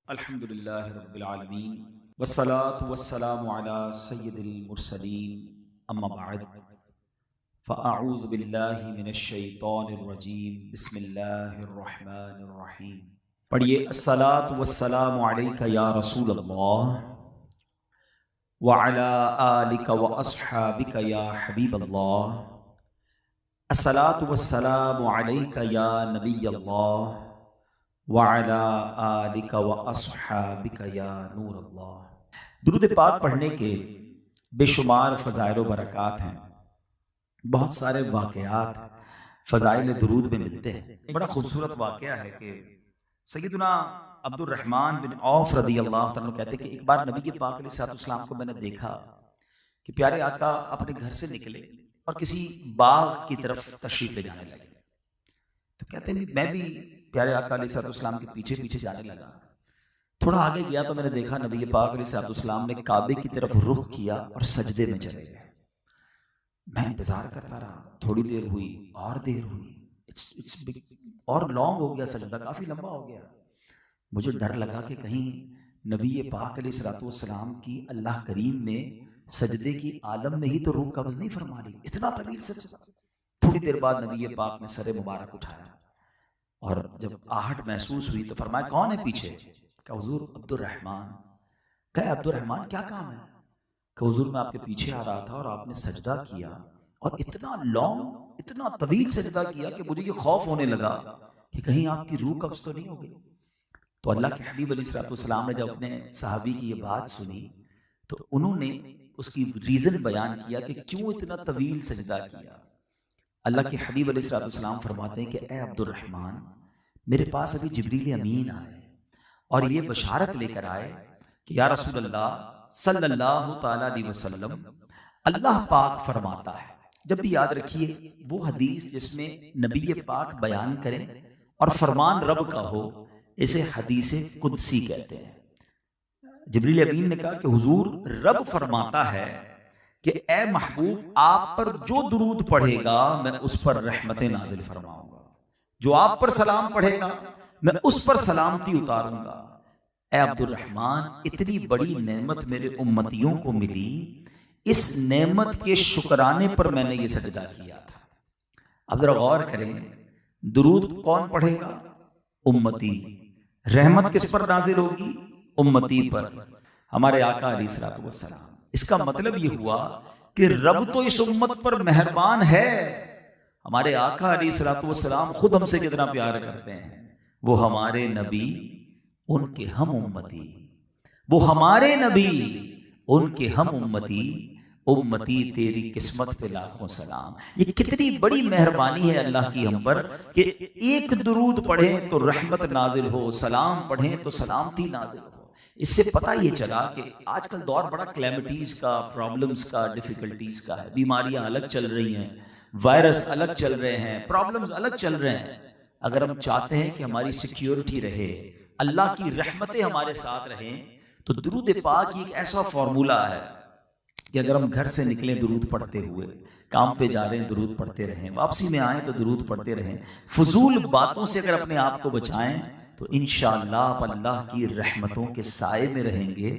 अल्हम्दुलिल्लाहि रब्बिल आलमीन वस्सलातु वस्सलामु अला सय्यिदिल मुरसलीन अम्मा बअद फ़अऊज़ु बिल्लाहि मिनश शैतानिर रजीम बिस्मिल्लाहिर रहमानिर रहीम। पढ़िए अस्सलातु वस्सलामु अलैका या रसूल अल्लाह व अला आलिका व अस्हाबिका या हबीब अल्लाह। अस्सलातु वस्सलामु अलैका या नबी अल्लाह व अला आलिका व अस्हाबिका या नूर अल्लाह। दुरूद पाक पढ़ने के बेशुमार फ़ज़ाइल व बरक़ात हैं। बहुत सारे वाक़यात फ़ज़ाइल दुरूद में मिलते हैं। एक बड़ा खूबसूरत वाक़या है कि सय्यदुना अब्दुर्रहमान बिन औफ रज़ी अल्लाह तआला अन्हु कहते हैं कि एक बार नबी के पाक अलैहिस्सलाम को मैंने देखा कि प्यारे आका अपने घर से निकले और किसी बाग की तरफ तशरीफ़ ले जाने लगे। तो कहते हैं मैं भी प्यारे आका अलैहिस्सलाम के पीछे पीछे जाने लगा। थोड़ा आगे गया तो मैंने देखा नबी के पाक अलैहिस्सलाम ने काबे की तरफ रुख किया और सजदे में चले गए। मैं इंतजार करता रहा, थोड़ी देर हुई और देर हुई, इट्स और लॉन्ग हो गया, सजदा काफी लंबा हो गया। मुझे डर लगा कि कहीं नबी पाक अलैहिस्सलाम की अल्लाह करीम ने सजदे की आलम में ही तो रूह कब्ज़ नहीं फरमा ली, इतना तवील सजदा। थोड़ी देर बाद नबी पाक ने सर मुबारक उठाया और जब आहट महसूस हुई तो फरमाया कौन है पीछे? कहा हुजूर अब्दुर्रहमान। कहा अब्दुर्रहमान क्या काम है? कहा हुजूर मैं आपके पीछे आ रहा था और आपने सजदा किया और इतना लॉन्ग इतना तवील सजदा किया कि मुझे ये खौफ होने लगा कि कहीं आपकी रूह कब्ज़ तो नहीं हो गई। तो अल्लाह के हबीब अलैहिस्सलाम ने जब अपने सहाबी की ये बात सुनी तो उन्होंने उसकी रीज़न बयान किया कि क्यों इतना तवील सजदा किया। अल्लाह के हबीब अलैहिस्सलाम फरमाते हैं कि ए अब्दुर्रहमान, मेरे पास अभी जिब्रील अमीन आए और ये बशारत लेकर आए कि या रसूल अल्लाह सल्लल्लाहु तआला अलैहि वसल्लम, अल्लाह पाक फरमाता है। जब भी याद रखिए वो हदीस जिसमें नबी पाक बयान करें और फरमान रब का हो, इसे हदीस कुदसी कहते हैं। जिब्रील अमीन ने कहा कि हुजूर रब फरमाता है कि ए महबूब, आप पर जो दुरूद पढ़ेगा मैं उस पर रहमतें नाजिल फरमाऊंगा, जो आप पर सलाम पढ़ेगा मैं उस पर सलामती उतारूंगा। ए अब्दुर्रहमान, इतनी बड़ी नेमत मेरे उम्मतियों को मिली, इस नेमत के शुक्राने पर मैंने ये सजदा किया था। अब जरा गौर करें, दुरूद कौन पढ़ेगा? उम्मती। रहमत किस पर नाजिल होगी? उम्मती पर, हमारे आका अलैहिस्सलाम। इसका मतलब ये हुआ कि रब तो इस उम्मत पर मेहरबान है। हमारे आका अलैहिस्सलाम खुद हमसे कितना प्यार करते हैं। वो हमारे नबी, उनके हम उम्मती। वो हमारे नबी, उनके हम उम्मती। उम्मती तेरी किस्मत पे लाखों सलाम। ये कितनी बड़ी मेहरबानी है अल्लाह की हम पर कि एक दुरूद पढ़ें तो रहमत नाजिल हो, सलाम पढ़ें तो सलामती नाजिल हो। इससे पता ये चला कि आजकल दौर बड़ा क्लैमिटीज का, प्रॉब्लम्स का, डिफिकल्टीज का है। बीमारियां अलग चल रही हैं, वायरस अलग चल रहे हैं, प्रॉब्लम्स अलग चल रहे हैं। अगर हम चाहते हैं कि हमारी सिक्योरिटी रहे, अल्लाह की रहमतें हमारे साथ रहें, तो दुरूद पाक एक ऐसा फॉर्मूला है कि अगर हम घर से निकलें दुरूद पढ़ते हुए, काम पे जा रहे हैं दुरूद पढ़ते रहें, वापसी में आए तो दुरूद पढ़ते रहें, फजूल बातों से अगर अपने आप को बचाएं तो इंशाअल्लाह अल्लाह की रहमतों के साए में रहेंगे।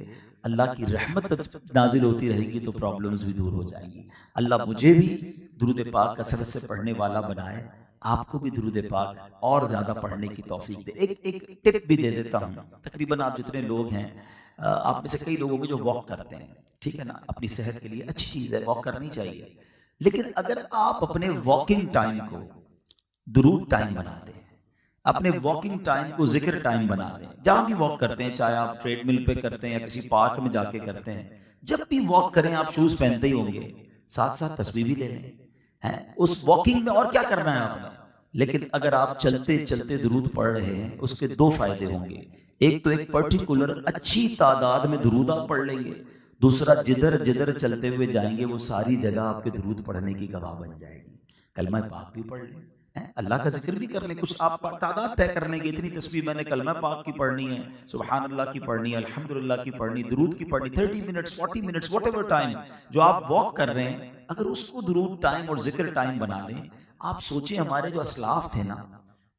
अल्लाह की रहमत नाजिल होती रहेगी तो प्रॉब्लम्स भी दूर हो जाएंगी। अल्लाह मुझे भी दुरूद पाक कसरत से पढ़ने वाला बनाए, आपको भी दुरूद पाक और ज्यादा पढ़ने की तौफीक दे। एक टिप भी दे देता हूँ। तकरीबन आप जितने लोग हैं, आप में से कई लोगों के जो वॉक करते हैं, ठीक है ना, अपनी सेहत के लिए अच्छी चीज है, वॉक करनी चाहिए। लेकिन अगर आप अपने वॉकिंग टाइम को दुरूद टाइम बना दें, अपने वॉकिंग टाइम को जिक्र टाइम बना दें, जहां भी वॉक करते हैं, चाहे आप ट्रेडमिल पे करते हैं या किसी पार्क में जाके करते हैं, जब भी वॉक करें आप शूज पहनते ही होंगे, साथ साथ तस्बीह भी ले लें हैं उस वॉकिंग में। और क्या करना है आपने? लेकिन अगर आप चलते चलते दुरूद पढ़ रहे हैं, उसके दो फायदे होंगे। एक तो एक पर्टिकुलर अच्छी तादाद में दुरूद आप पढ़ लेंगे, दूसरा जिधर जिधर चलते हुए जाएंगे वो सारी जगह आपके दुरूद पढ़ने की गवाह बन जाएगी। कलमा पाक भी पढ़ लें, अल्लाह का जिक्र भी कर लें, कुछ आप तादाद तय कर लेंगे, इतनी तस्बीह मैंने कलमा पाक की पढ़नी है, सुभान अल्लाह की पढ़नी है, अल्हम्दुलिल्लाह की पढ़नी, दुरूद की पढ़नी, 30 मिनट्स 40 मिनट्स व्हाटएवर टाइम जो आप वॉक कर रहे हैं, अगर उसको दुरूद टाइम और जिक्र टाइम बना लें। आप सोचिए हमारे जो असलाफ थे ना,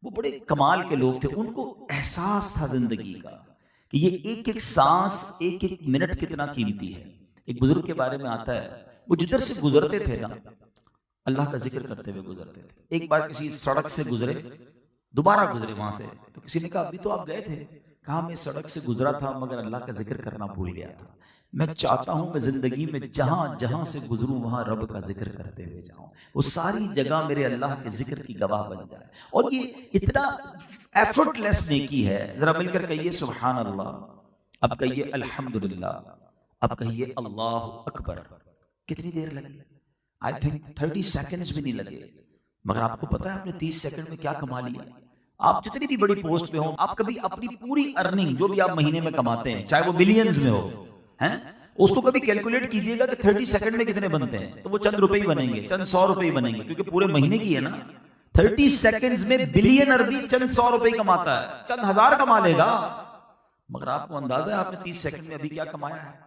वो बड़े कमाल के लोग थे, उनको एहसास था जिंदगी का कि ये एक एक सांस, एक एक मिनट कितना कीमती है। एक बुजुर्ग के बारे में आता है, वो जिधर से गुजरते थे ना, अल्लाह का जिक्र करते हुए गुजरते थे। एक बार किसी सड़क से गुजरे, दोबारा गुजरे वहां से, तो किसी ने कहा अभी तो आप गए थे, कहा मैं सड़क से गुजरा था मगर अल्लाह का जिक्र करना भूल गया था। मैं चाहता हूं मैं जिंदगी में जहां जहां से गुजरूं वहां रब का जिक्र करते हुए जाऊं, वो सारी जगह मेरे अल्लाह के जिक्र की गवाह बन जाए। और ये इतना एफर्टलेस नेकी है। जरा मिलकर कहिए सुभान अल्लाह, अब कहिए अल्हम्दुलिल्लाह, अब कहिए अल्लाह अकबर। कितनी देर लगी? आई थिंक 30 सेकेंड्स भी नहीं लगे। मगर आपको पता है आपने 30 सेकंड में क्या कमा लिया? आप जितनी भी बड़ी पोस्ट पे हो, आप कभी अपनी पूरी अर्निंग जो भी आप महीने में कमाते हैं, चाहे वो बिलियंस में हो, हैं, उसको कभी कैलकुलेट कीजिएगा कि 30 सेकंड में कितने बनते हैं, तो वो चंद रुपए ही बनेंगे, चंद 100 रुपए ही बनेंगे, क्योंकि पूरे महीने की है ना। 30 सेकंड्स में बिलियनर भी चंद 100 रुपए ही कमाता है, चंद 1000 कमा लेगा। मगर आपको अंदाजा है आपने 30 सेकंड में अभी क्या कमाया है?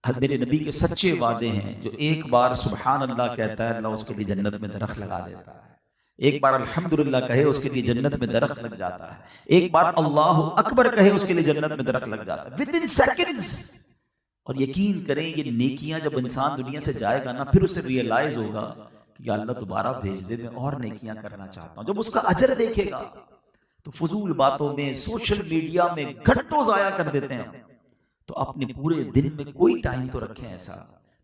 मेरे नबी के सच्चे वादे हैं, जो एक बार सुभान अल्लाह कहता है अल्लाह उसके लिए जन्नत में दरख्त लगा देता है। एक बार अल्हम्दुलिल्लाह कहे उसके लिए जन्नत में दरख्त लग जाता है। एक बार अल्लाह अकबर कहे उसके लिए जन्नत में दरख्त लग जाता है, विद इन सेकंड्स। और यकीन करें ये नेकियां जब इंसान दुनिया से जाएगा ना, फिर उसे रियलाइज होगा कि अल्लाह दोबारा भेज दे, मैं और नेकियां करना चाहता हूं। जब उसका अजर देखेगा तो फजूल बातों में, सोशल मीडिया में घंटों जाया कर देते हैं। तो अपने पूरे दिन में कोई टाइम तो रखें ऐसा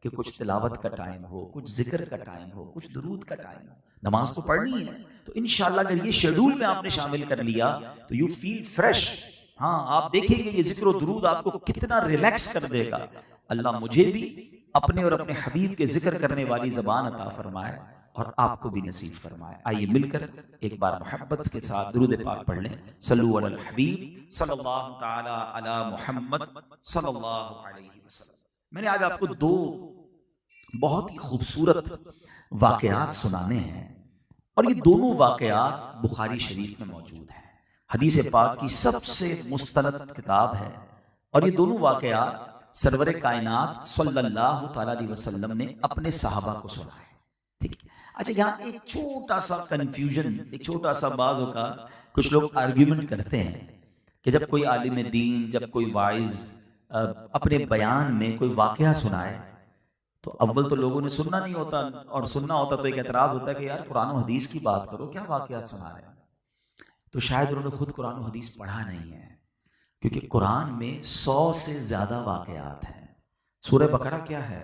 कि कुछ तिलावत का टाइम हो, कुछ जिक्र का टाइम हो, कुछ दुरूद का टाइम हो। नमाज तो पढ़नी है, तो इंशाल्लाह अगर ये शेड्यूल में आपने शामिल कर लिया तो यू फील फ्रेश। हाँ, आप देखेंगे ये जिक्र और दुरूद आपको कितना रिलैक्स कर देगा। अल्लाह मुझे भी अपने और अपने हबीब के जिक्र करने वाली ज़बान अता फरमाए और आपको भी नसीब फरमाए। आइए मिलकर एक बार मोहब्बत के साथ दुरूद पाक पढ़ लें। सल्लु अलल हबीब सल्लल्लाहु तआला अला मुहम्मद सल्लल्लाहु अलैहि वसल्लम। मैंने आज आपको दो बहुत ही खूबसूरत वाकयात सुनाने हैं, और ये दोनों वाकयात बुखारी शरीफ में मौजूद हैं। हदीस पाक की सबसे मुस्तनद किताब है, और ये दोनों वाकयात सरवर कायनात सल्लल्लाहु तआला अलैहि वसल्लम ने अपने सहाबा को सुनाए। ठीक है। अच्छा, यहाँ एक छोटा सा कंफ्यूजन, एक छोटा सा बाज़ों का कुछ लोग आर्ग्यूमेंट करते हैं कि जब कोई आलिम दीन, जब कोई वाइज अपने बयान में कोई वाकया सुनाए तो अव्वल तो लोगों ने सुनना नहीं होता, और सुनना होता तो एक एतराज होता है कि यार कुरान और हदीस की बात करो, क्या वाकयात सुना रहे हैं। तो शायद उन्होंने खुद कुरान और हदीस पढ़ा नहीं है, क्योंकि कुरान में 100 से ज्यादा वाकयात हैं। सूरह बकरा क्या है?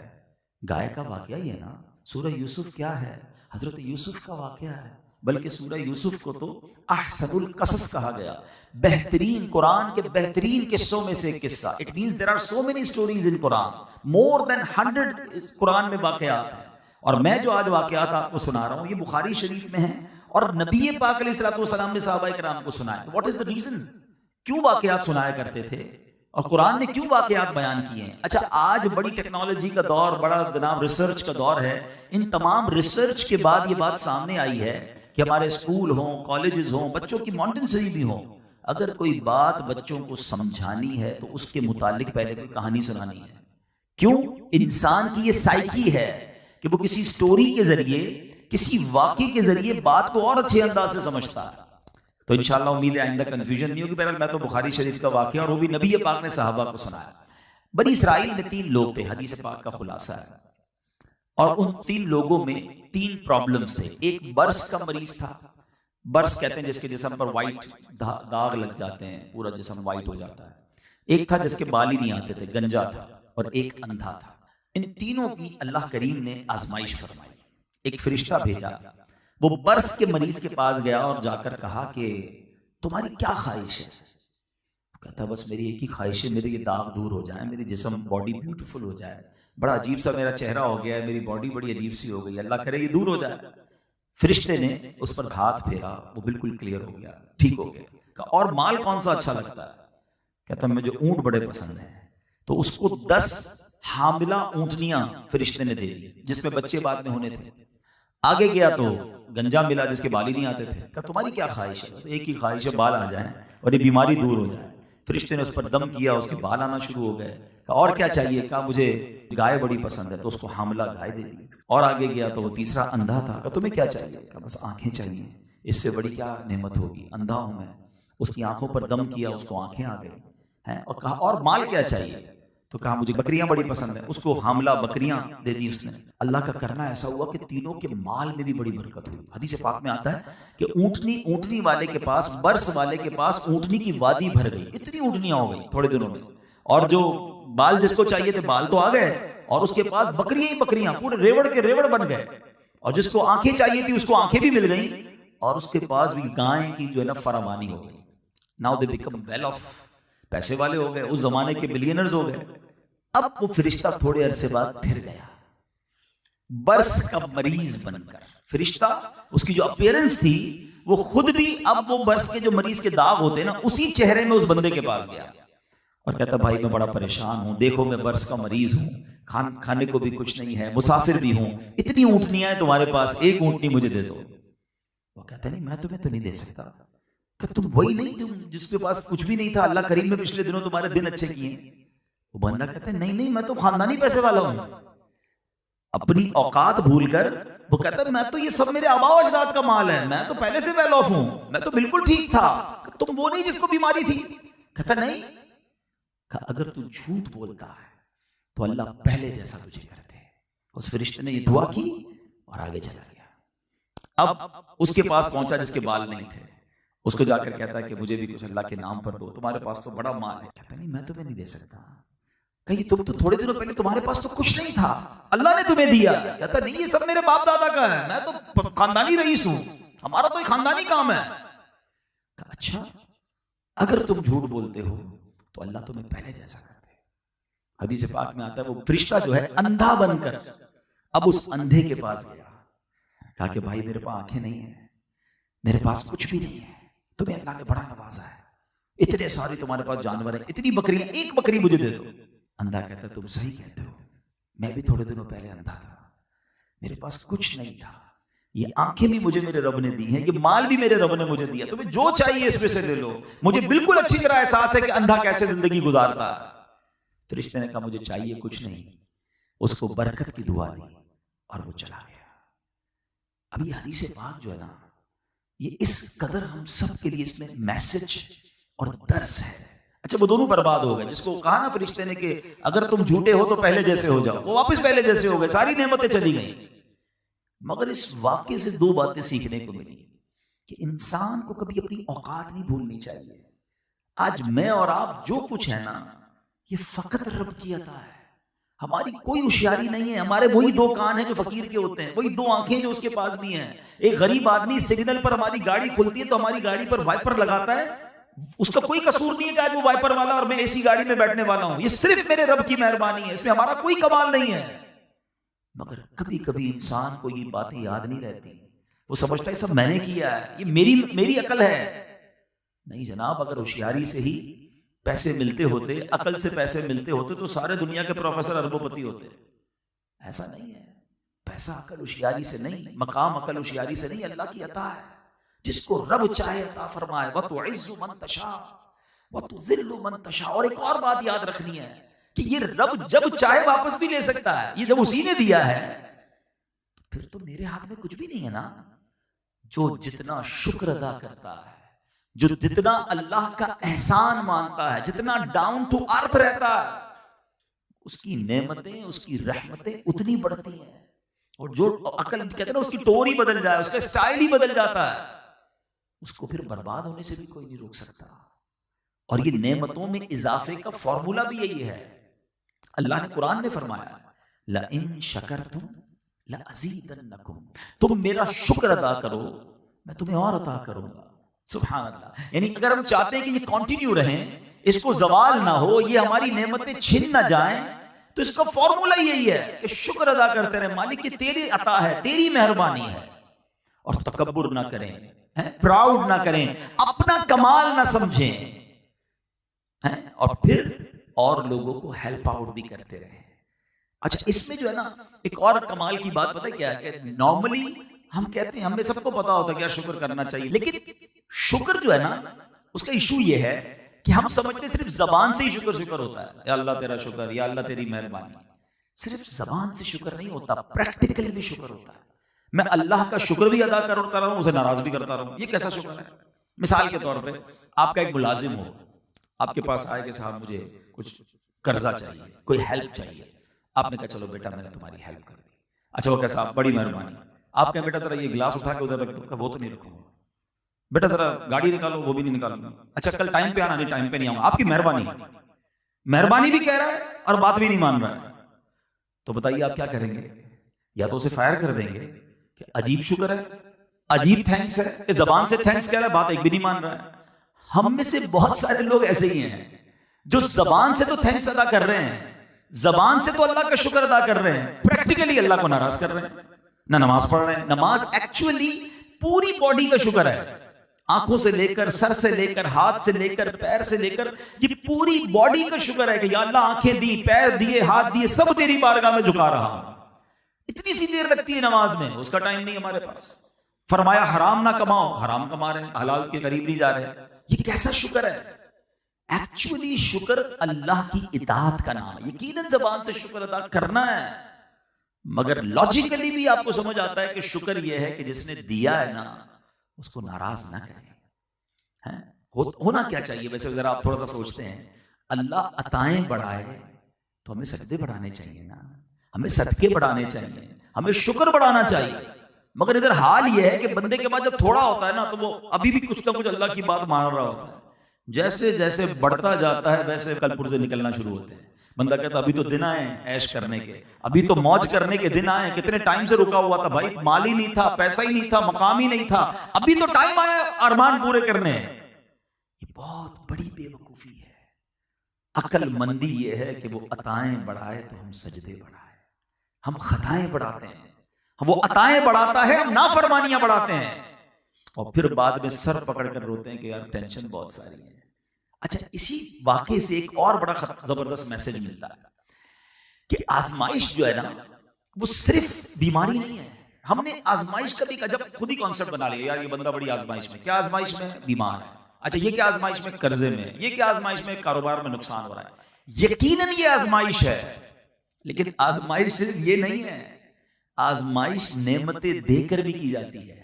गाय का वाकया ही है ना। सूरह यूसुफ क्या है? हजरत यूसुफ का वाकया है। बल्कि सूरह यूसुफ को तो अहसनुल कसस कहा गया, बेहतरीन, कुरान के बेहतरीन किस्सों में से एक किस्सा। It means there are so many stories in Quran, more than 100 Quran में वाकयात हैं। और मैं जो आज वाकयात आपको सुना रहा हूं ये बुखारी शरीफ में है, और नबी पाक अलैहिस्सलातु वस्सलाम ने सहाबा किराम को सुनाया। What is the reason? क्यों वाकयात सुनाया करते थे, और कुरान ने क्यों वाकयात बयान किए हैं? अच्छा, आज बड़ी टेक्नोलॉजी का दौर, बड़ा जनाब रिसर्च का दौर है। इन तमाम रिसर्च के बाद ये बात सामने आई है कि हमारे स्कूल हों, कॉलेजेस हों, बच्चों की मॉन्टेसरी भी हों, अगर कोई बात बच्चों को समझानी है तो उसके मुतालिक पहले कोई कहानी सुनानी है। क्यों? इंसान की ये साइकी है कि वो किसी स्टोरी के जरिए, किसी वाकये के जरिए बात को और अच्छे अंदाज से समझता है। तो इंशाअल्लाह उम्मीद है आइंदा कंफ्यूजन नहीं होगी। बहरहाल मैं तो बुखारी शरीफ का वाकया, और वो भी नबी पाक ने सहाबा को सुनाया। बनी इसराइल में 3 लोग थे, हदीस पाक का खुलासा है, और उन 3 लोगों में 3 प्रॉब्लम्स थे। एक बर्स का मरीज था। बर्स कहते हैं जिसके जिस्म पर वाइट दाग लग जाते हैं, पूरा जिस्म वाइट हो जाता है। एक था जिसके बाल ही नहीं आते थे, गंजा था, और एक अंधा था। इन तीनों की अल्लाह करीम ने आजमाइश फरमाई। एक फरिश्ता भेजा, वो बर्स के मरीज के पास गया और जाकर कहा कि तुम्हारी क्या ख्वाहिश है? कहता बस मेरी एक ही ख्वाहिश है, मेरे ये दाग दूर हो जाए, मेरी जिस्म बॉडी ब्यूटीफुल हो जाए, बड़ा अजीब सा मेरा चेहरा हो गया है, मेरी बॉडी बड़ी अजीब सी हो गई, अल्लाह करे ये दूर हो जाए। फरिश्ते ने उस पर हाथ फेरा, वो बिल्कुल क्लियर हो गया, ठीक हो गया। और माल कौन सा अच्छा लगता है? कहता मुझे ऊंट बड़े पसंद है। तो उसको 10 हामिला ऊंटनियां फरिश्ते ने दे दी, जिसमें बच्चे बाद में होने थे। आगे गया तो गंजा मिला जिसके बाल ही नहीं आते थे। कहा तुम्हारी क्या ख्वाहिश है? बस एक ही ख्वाहिश है, बाल आ जाए और ये बीमारी दूर हो जाए। फरिश्ते ने उस पर दम किया, उसके बाल आना शुरू हो गए। कहा और क्या चाहिए? कहा मुझे गाय बड़ी पसंद है, तो उसको हामला गाय दे दी। और आगे गया तो वो तीसरा अंधा था। कहा तुम्हें क्या चाहिए? कहा बस आंखें चाहिए, इससे बड़ी क्या नेमत होगी, अंधा हूं मैं। उसकी आंखों पर दम किया, उसको आंखें आ गई। है। और कहा और माल क्या चाहिए, तो कहा मुझे बकरियां बड़ी पसंद है। उसको हामला बकरियां दे दी उसने। अल्लाह का करना ऐसा हुआ कि तीनों के माल में भी बड़ी बरकत हुई। हदीस पाक में आता है कि ऊंटनी वाले के पास, बर्स वाले के पास ऊंटनी की वादी भर गई, इतनी ऊंटनियां हो गई थोड़े दिनों में। और जो बाल जिसको चाहिए थे बाल तो आ गए, और उसके पास बकरियां ही बकरियां, पूरे रेवड़ के रेवड़ बन गए। और जिसको आंखें चाहिए थी उसको आंखें भी मिल गई, और उसके पास भी गाय की जो है ना फरामानी हो गई। Now they become well of, पैसे वाले हो गए, उस जमाने के बिलियनर्स हो गए। अब वो फरिश्ता थोड़े अरसे बाद फिर गया, बर्स का मरीज बनकर। फरिश्ता, उसकी जो अपीयरेंस थी वो खुद भी, अब वो बर्स के जो मरीज के दाग होते हैं ना, उसी चेहरे में उस बंदे के पास गया और कहता भाई मैं बड़ा परेशान हूं, देखो मैं बर्स का मरीज हूं, खाने को भी कुछ नहीं है, मुसाफिर भी हूं, इतनी ऊंटनियां हैं तुम्हारे पास, एक ऊंटनी मुझे दे दो। वो कहता नहीं मैं तुम्हें तो नहीं दे सकता। कि तुम वही नहीं तुम जिसके पास कुछ भी नहीं था, अल्लाह करीम ने पिछले दिनों तुम्हारे दिन अच्छे किए। वो बंदा कहता है नहीं नहीं मैं तो खानदानी पैसे वाला हूं। अपनी औकात भूलकर वो कहता है मैं तो ये सब मेरे आबा अजदाद का माल है, मैं तो पहले से वेल ऑफ हूं, मैं तो बिल्कुल ठीक था, तुम वो नहीं जिसको बीमारी थी। कहता नहीं, अगर तू झूठ बोलता है तो अल्लाह पहले जैसा तुझे करते हैं। उस फरिश्ते ने ये दुआ की और आगे चला गया। अब उसके पास पहुंचा जिसके बाल नहीं थे, उसको जाकर कहता है कि मुझे भी कुछ अल्लाह के नाम पर दो, तुम्हारे पास तो बड़ा माल है। कहता नहीं मैं तुम्हें नहीं दे सकता। कहीं तुम तो थोड़े दिनों पहले तुम्हारे पास तो कुछ नहीं था, अल्लाह ने तुम्हें दिया। कहता नहीं ये सब मेरे बाप दादा का है, मैं तो खानदानी रईस हूं, हमारा तो खानदानी काम है। अच्छा अगर तुम झूठ बोलते हो तो अल्लाह तुम्हें पहले जैसा करते। हदीस पाक में आता है वो फरिश्ता जो है अंधा बनकर अब उस अंधे के पास गया, कहा कि भाई मेरे पास आंखें नहीं है, मेरे पास कुछ भी नहीं है, तुम्हें अल्लाह ने बड़ा नवाजा है, इतने सारे तुम्हारे पास जानवर हैं, इतनी बकरियां, एक बकरी मुझे दे दो। अंधा कहता तुम सही कहते हो, मैं भी थोड़े दिनों पहले अंधा था, मेरे पास कुछ नहीं था, ये आंखें भी मुझे मेरे रब ने दी हैं, ये माल भी मेरे रब ने मुझे दिया, तुम्हें जो चाहिए इसमें से ले लो, मुझे बिल्कुल अच्छी तरह एहसास है कि अंधा कैसे जिंदगी गुजारता है। फरिश्ते ने कहा मुझे चाहिए कुछ नहीं, उसको बरकत की दुआ दी और वो चला गया। अब ये हदीस पाक जो है ना, ये इस कदर हम सब के लिए इसमें मैसेज और दर्स है। अच्छा वो दोनों बर्बाद हो गए, जिसको कहा ना फरिश्ते ने कि अगर तुम झूठे हो तो पहले जैसे हो जाओ, वो वापस पहले जैसे हो गए, सारी नेमतें चली गई। मगर इस वाक्य से दो बातें सीखने को मिली कि इंसान को कभी अपनी औकात नहीं भूलनी चाहिए। आज मैं और आप जो कुछ है ना, ये फकत रब की अता है, हमारी कोई होशियारी नहीं है। हमारे वही दो कान हैं जो फकीर के होते हैं, वही दो आंखें जो उसके पास भी हैं। एक गरीब आदमी सिग्नल पर हमारी गाड़ी खुलती है तो हमारी गाड़ी पर वाइपर लगाता है, उसका कोई कसूर नहीं है कि आज वो वाइपर वाला और मैं एसी गाड़ी में बैठने वाला हूं, ये सिर्फ मेरे रब की मेहरबानी है, इसमें हमारा कोई कमाल नहीं है। मगर कभी कभी इंसान को ये बातें याद नहीं रहती, वो समझता है सब मैंने किया है, ये मेरी अकल है। नहीं जनाब, अगर होशियारी से ही पैसे मिलते होते, अकल से पैसे मिलते होते तो सारे दुनिया के प्रोफेसर अरबोपति होते। ऐसा नहीं है, पैसा अकल होशियारी से नहीं, मकाम अकल होशियारी से नहीं, अल्लाह की अता है, जिसको रब चाहे अता फरमाए। वतुइज़्ज़ु मन तशा वतुज़िल्लु मन तशा। और एक और बात याद रखनी है कि ये रब जब चाहे वापस भी ले सकता है, ये जब उसी ने दिया है तो फिर तो मेरे हाथ में कुछ भी नहीं है ना। जो जितना शुक्र अदा करता है, जो जितना अल्लाह का एहसान मानता है, जितना डाउन टू अर्थ रहता है, उसकी नेमतें, उसकी रहमतें उतनी बढ़ती हैं। और जो अकल कहते हैं ना, उसकी टोर ही बदल जाए, उसका स्टाइल ही बदल जाता है, उसको फिर बर्बाद होने से भी कोई नहीं रोक सकता। और ये नेमतों में इजाफे का फॉर्मूला भी यही है। अल्लाह ने कुरान में फरमाया ला इन शकरतुम ला अज़ीदन्नकुम, तुम मेरा शुक्र अदा करो मैं तुम्हें और अता करूंगा। सुभान अल्लाह। यानी अगर हम चाहते हैं कि ये कंटिन्यू रहे, इसको जवाल ना हो, ये हमारी नेमतें छिन ना जाएं, तो इसका फॉर्मूला यही है कि शुक्र अदा करते रहे, मालिक की तेरी अता है, तेरी मेहरबानी है। और तकब्बुर ना करें, प्राउड ना करें, अपना कमाल ना समझें, और फिर और लोगों को हेल्प आउट भी करते रहे। अच्छा इसमें जो है ना एक और कमाल की बात पता है क्या है, नॉर्मली हम कहते हैं, हमें सबको पता होता है क्या शुक्र करना चाहिए, लेकिन शुक्र जो है ना उसका इशू ये है कि हम समझते सिर्फ जबान से ही शुक्र शुक्र होता है, या अल्लाह तेरा शुक्र, या अल्लाह तेरी मेहरबानी। सिर्फ जबान से शुक्र नहीं होता, प्रैक्टिकली भी शुक्र होता है। मैं अल्लाह का शुक्र भी अदा करता रहा हूं, उसे नाराज भी करता रहा हूं, ये कैसा शुक्र है? मिसाल के तौर पे आपका एक मुलाजिम हो, आपके पास आए कि साहब मुझे कुछ कर्जा चाहिए, कोई हेल्प चाहिए। आपने कहा चलो बेटा मैंने तुम्हारी हेल्प कर दी। अच्छा वो क्या साहब बड़ी मेहरबानी, आप कहें बेटा तेरा ये गिलास उठा के उधर रख दो, वो तो नहीं रखूंगा। बेटा तेरा गाड़ी निकालो, वो भी नहीं निकालूंगा। अच्छा कल टाइम पे आना, नहीं टाइम पे नहीं आऊंगा। आपकी मेहरबानी, मेहरबानी भी कह रहा है और बात भी नहीं मान रहा है। तो बताइए आप क्या करेंगे? या तो उसे फायर कर देंगे कि अजीब शुक्र है, अजीब थैंक्स है, इस जबान से थैंक्स कह रहा है, बात एक भी नहीं मान रहा है। हम में से बहुत सारे लोग ऐसे ही हैं जो जबान से तो थैंक्स अदा कर रहे हैं, जबान से तो अल्लाह का शुक्र अदा कर रहे हैं, प्रैक्टिकली अल्लाह को नाराज कर रहे हैं। ना नमाज पढ़ रहे हैं। नमाज एक्चुअली पूरी बॉडी का शुक्र है, आंखों से लेकर, सर से लेकर, हाथ से लेकर, पैर से लेकर, ये पूरी बॉडी का शुक्र है कि या अल्लाह आंखें दी, पैर दिए, हाथ दिए, सब तेरी बारगाह में झुका रहा हूं। इतनी सी देर लगती है नमाज में, उसका टाइम नहीं हमारे पास। फरमाया हराम ना कमाओ, हराम कमा रहे हैं, हलाल के करीब नहीं जा रहे। ये कैसा शुक्र है? एक्चुअली शुक्र अल्लाह की इताअत का नाम है। यकीनन जबान से शुक्र अदा करना है, मगर लॉजिकली भी आपको समझ आता है कि शुक्र यह है कि जिसने दिया है ना उसको नाराज ना करें। होना क्या चाहिए वैसे? अगर आप थोड़ा सा सोचते हैं, अल्लाह अताएं बढ़ाए तो हमें सजदे बढ़ाने चाहिए ना, हमें सदके बढ़ाने चाहिए, हमें शुक्र बढ़ाना चाहिए। मगर इधर हाल यह है कि बंदे के पास जब थोड़ा होता है ना तो वो अभी भी कुछ ना कुछ अल्लाह की बात मान रहा होता है। जैसे जैसे बढ़ता जाता है वैसे कलपुर से निकलना शुरू होते हैं। बंदा कहता अभी तो दिन आए ऐश करने के, अभी तो मौज करने के दिन आए, कितने टाइम से रुका हुआ था भाई, माल ही नहीं था, पैसा ही नहीं था, मकाम ही नहीं था, अभी तो टाइम आया अरमान पूरे करने। ये बहुत बड़ी बेवकूफी है। अक्लमंदी ये है कि वो अताएं बढ़ाए तो हम सजदे बढ़ाए। हम खताएं बढ़ाते हैं, वो अताएं बढ़ाता है, हम नाफरमानियां बढ़ाते हैं, और फिर बाद में सर पकड़कर रोते हैं कि यार टेंशन बहुत सारी है। अच्छा, इसी वाकये से एक और बड़ा जबरदस्त मैसेज मिलता है कि आजमाइश जो है ना वो सिर्फ बीमारी नहीं है। हमने आजमाइश कभी का जब खुद ही कॉन्सेप्ट बना लिया, यार ये बंदा बड़ी आजमाइश में। क्या आजमाइश में? बीमार है। अच्छा ये क्या आजमाइश में? कर्जे में। ये क्या आजमाइश में? कारोबार में नुकसान हो रहा है। यकीनन ये आजमाइश है, लेकिन आजमाइश सिर्फ ये नहीं है, आजमाइश नेमतें देकर भी की जाती है।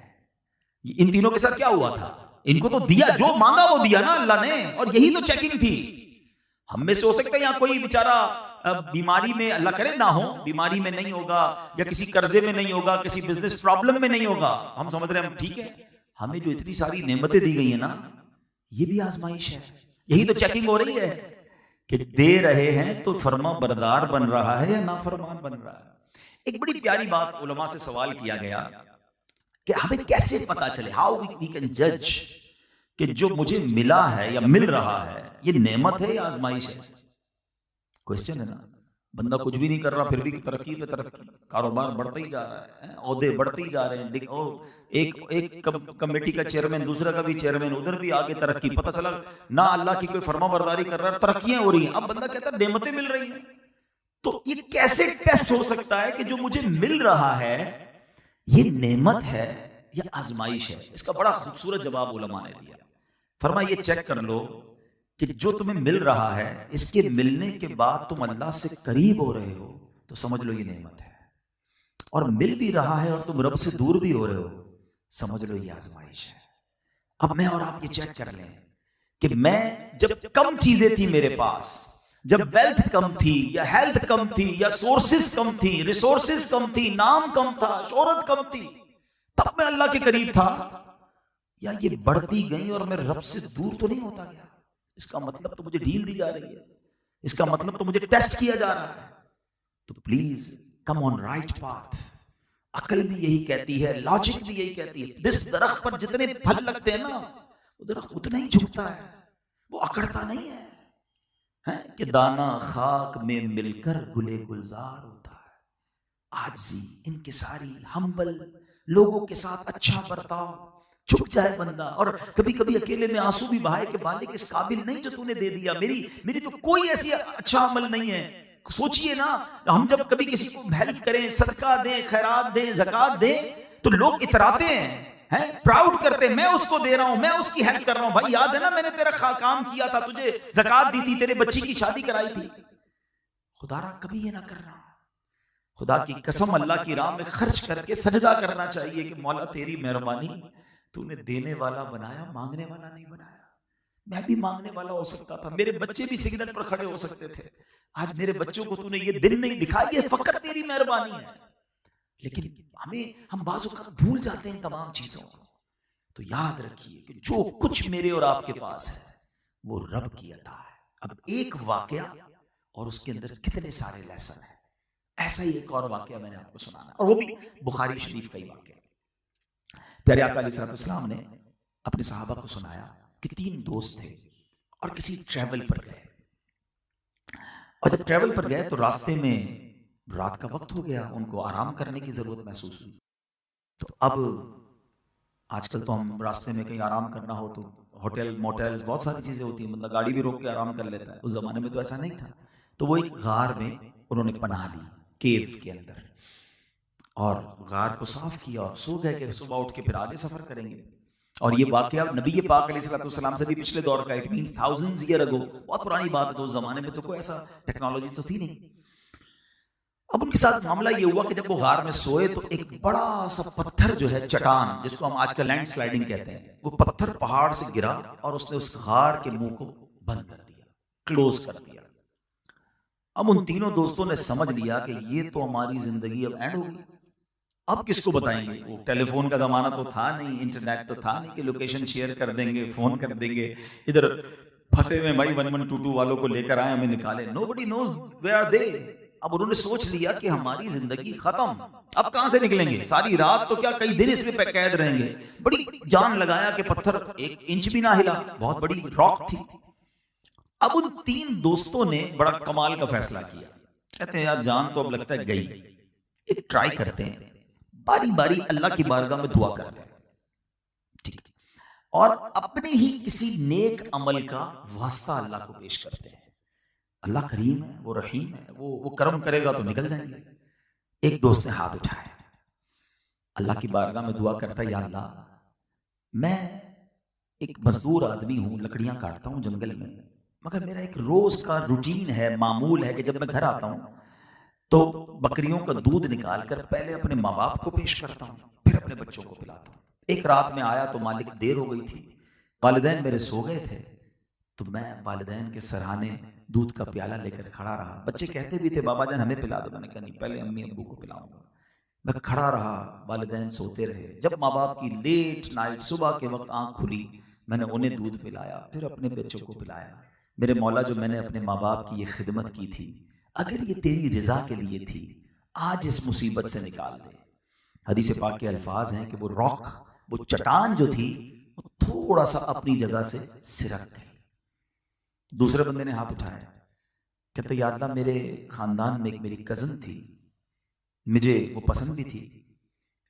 इन तीनों के साथ क्या हुआ था? इनको तो दिया, जो मांगा वो दिया ना अल्लाह ने, और यही तो चेकिंग थी। हम में से हो सकता है यहाँ कोई बेचारा बीमारी में, अल्लाह करे ना हो, बीमारी में नहीं होगा, या किसी कर्जे में नहीं होगा, किसी बिजनेस प्रॉब्लम में नहीं होगा। हम समझ रहे हैं, हम ठीक है। हमें जो इतनी सारी नेमतें दी गई है ना, ये भी आजमाइश है। यही तो चेकिंग हो रही है कि दे रहे हैं तो फर्मा बरदार बन रहा है या नाफरमान बन रहा है। एक बड़ी प्यारी बात उलमा से सवाल किया गया कि हमें कैसे पता चले, हाउ वी कैन जज कि जो मुझे मिला है या मिल रहा है ये नेमत है या आजमाइश है। क्वेश्चन है ना। बंदा कुछ भी नहीं कर रहा फिर भी तरक्की पे तरक्की, कारोबार बढ़ता ही जा रहा है, ओहदे बढ़ते ही जा रहे हैं। एक कमेटी का चेयरमैन, दूसरा का भी चेयरमैन, उधर भी आगे तरक्की। पता चला ना अल्लाह की कोई फर्मा बरदारी कर रहा है, तरक्कियां हो रही हैं। अब बंदा कहता है नेमतें मिल रही हैं। तो ये कैसे टेस्ट हो सकता है कि जो मुझे मिल रहा है ये नेमत है या आजमाइश है? इसका बड़ा खूबसूरत जवाब उलमा ने दिया। फरमाया ये चेक कर लो कि जो तुम्हें मिल रहा है इसके मिलने के बाद तुम अल्लाह से करीब हो रहे हो तो समझ लो ये नेमत है, और मिल भी रहा है और तुम रब से दूर भी हो रहे हो, समझ लो ये आजमाइश है। अब मैं और आप ये चेक कर लें कि मैं जब कम चीजें थी मेरे पास, जब वेल्थ कम थी या हेल्थ कम थी या सोर्सेस कम थी, रिसोर्सेस कम थी, नाम कम था, शोहरत कम थी, तब मैं अल्लाह के करीब था, या ये बढ़ती गई और मैं रब से दूर तो नहीं होता गया? इसका मतलब तो मुझे ढील दी जा रही है, इसका मतलब तो मुझे टेस्ट किया जा रहा है। तो please come on right path. अकल भी यही कहती है, लॉजिक भी यही कहती है। जिस दरख्त पर जितने फल लगते हैं ना वो दरख्त उतना ही झुकता है, वो अकड़ता नहीं है, कि दाना खाक में मिलकर गुले गुलजार होता है। आजी, इनकिसारी, हम्बल लोगों के साथ अच्छा बर्ताव, झुक जाए बंदा। और कभी कभी अकेले में आंसू भी बहाए कि मालिक इस काबिल नहीं जो तूने दे दिया, मेरी तो कोई ऐसी अच्छा अमल नहीं है। सोचिए ना, हम जब कभी किसी को हेल्प करें, सदका दें, खैरात दें, ज़कात दें, तो लोग इतराते हैं, प्राउड करते हैं, मैं उसको दे रहा हूं, मैं उसकी हेल्प कर रहा हूं। भाई याद है ना मैंने तेरा काम किया था, तुझे ज़कात दी थी, तेरे बच्ची की शादी कराई थी। खुदारा कभी ये ना करना। खुदा की कसम अल्लाह की राह में खर्च करके सजदा करना चाहिए कि मौला तेरी मेहरबानी, तूने देने वाला बनाया, मांगने वाला नहीं बनाया। मैं भी मांगने वाला हो सकता था, मेरे बच्चे भी सिग्नल पर खड़े हो सकते थे। आज मेरे बच्चों को तूने ये दिन नहीं दिखाई, ये फकत तेरी मेहरबानी है। लेकिन हम बाजू का भूल जाते हैं तमाम चीजों को। तो याद रखिए कि जो कुछ मेरे और आपके पास है वो रब की अता है। अब एक वाकया और उसके अंदर कितने सारे लेसन है। ऐसा ही एक और वाकया मैंने आपको सुनाना, और वो भी बुखारी शरीफ का ही वाकया। प्यारे आका अलैहिस्सलाम ने अपने सहाबा को सुनाया कि 3 दोस्त थे और किसी ट्रैवल पर गए, और जब ट्रैवल पर गए तो रास्ते में रात का वक्त हो गया, उनको आराम करने की जरूरत महसूस हुई। तो अब आजकल तो हम रास्ते में कहीं आराम करना हो तो होटल मोटेल्स बहुत सारी चीजें होती हैं, मतलब गाड़ी भी रोक के आराम कर लेता है। उस जमाने में तो ऐसा नहीं था। तो वो एक गार में उन्होंने पनाह ली, केव के अंदर, और गार को साफ किया और सो गए कि सुबह उठ के फिर आगे सफर करेंगे। और ये वाकया नबी पाक अलैहिस्सलाम से भी पिछले दौर का, it means thousands year ago, बहुत पुरानी बात है। तो उस जमाने में तो कोई ऐसा टेक्नोलॉजी तो थी नहीं। अब उनके साथ मामला ये हुआ कि जब वो गार में सोए तो एक बड़ा सा पत्थर जो है, चट्टान जिसको हम आजकल लैंड स्लाइडिंग कहते हैं, वो पत्थर पहाड़ से गिरा और उसने उस गार के मुंह को बंद कर दिया, क्लोज कर दिया। अब उन तीनों दोस्तों ने समझ लिया कि ये तो हमारी जिंदगी अब एंड होगी। अब किसको बताएंगे? वो टेलीफोन का जमाना तो था नहीं, इंटरनेट तो था नहीं कि लोकेशन शेयर कर देंगे, फोन कर देंगे, इधर फंसे हुए भाई 1122 वालों को लेकर आए, हमें निकाले। Nobody knows where are they. अब उन्होंने सोच लिया कि हमारी जिंदगी खत्म, अब कहां से निकलेंगे? सारी रात तो क्या, कई दिन इसमें कैद रहेंगे। बड़ी जान लगाया कि पत्थर 1 इंच भी ना हिला, बहुत बड़ी रॉक थी। अब उन 3 दोस्तों ने बड़ा कमाल का फैसला किया। कहते हैं यार जान तो अब लगता है गई, एक ट्राई करते हैं, बारी बारी अल्लाह की बारगाह में दुआ करते हैं, ठीक, और अपने ही किसी नेक अमल का वास्ता अल्लाह को पेश करते हैं। अल्लाह करीम है, वो रहीम है, वो करम करेगा तो निकल जाएंगे। एक दोस्त ने हाथ उठाया, अल्लाह की बारगाह में दुआ करता है, या अल्लाह मैं एक मजदूर आदमी हूं, लकड़ियां काटता हूं जंगल में, मगर मेरा एक रोज का रूटीन है, मामूल है कि जब मैं घर आता हूं तो बकरियों का दूध निकालकर पहले अपने माँ बाप को पेश करता हूँ, फिर अपने बच्चों को पिलाता हूँ। एक रात में आया तो मालिक देर हो गई थी, वालिदैन मेरे सो गए थे, तो मैं वालिदैन के सराहने दूध का प्याला लेकर खड़ा रहा। बच्चे कहते भी थे बाबा जान हमें पिला दो, मैंने कहा नहीं, पहले अम्मी अब्बू को पिलाऊंगा। मैं खड़ा रहा, वालिदैन सोते रहे। जब माँ बाप की लेट नाइट, सुबह के वक्त आंख खुली, मैंने उन्हें दूध पिलाया, फिर अपने बच्चों को पिलाया। मेरे मौला, जो मैंने अपने माँ बाप की ये खिदमत की थी, अगर ये तेरी रिजा के लिए थी, आज इस मुसीबत से निकाल दे। हदीस पाक के अल्फाज हैं कि वो रॉक, वो चट्टान जो थी, वो थोड़ा सा अपनी जगह से सिरक गई। दूसरे बंदे ने हाथ उठाया, कहते या अल्लाह मेरे खानदान में एक मेरी कजन थी, मुझे वो पसंद भी थी।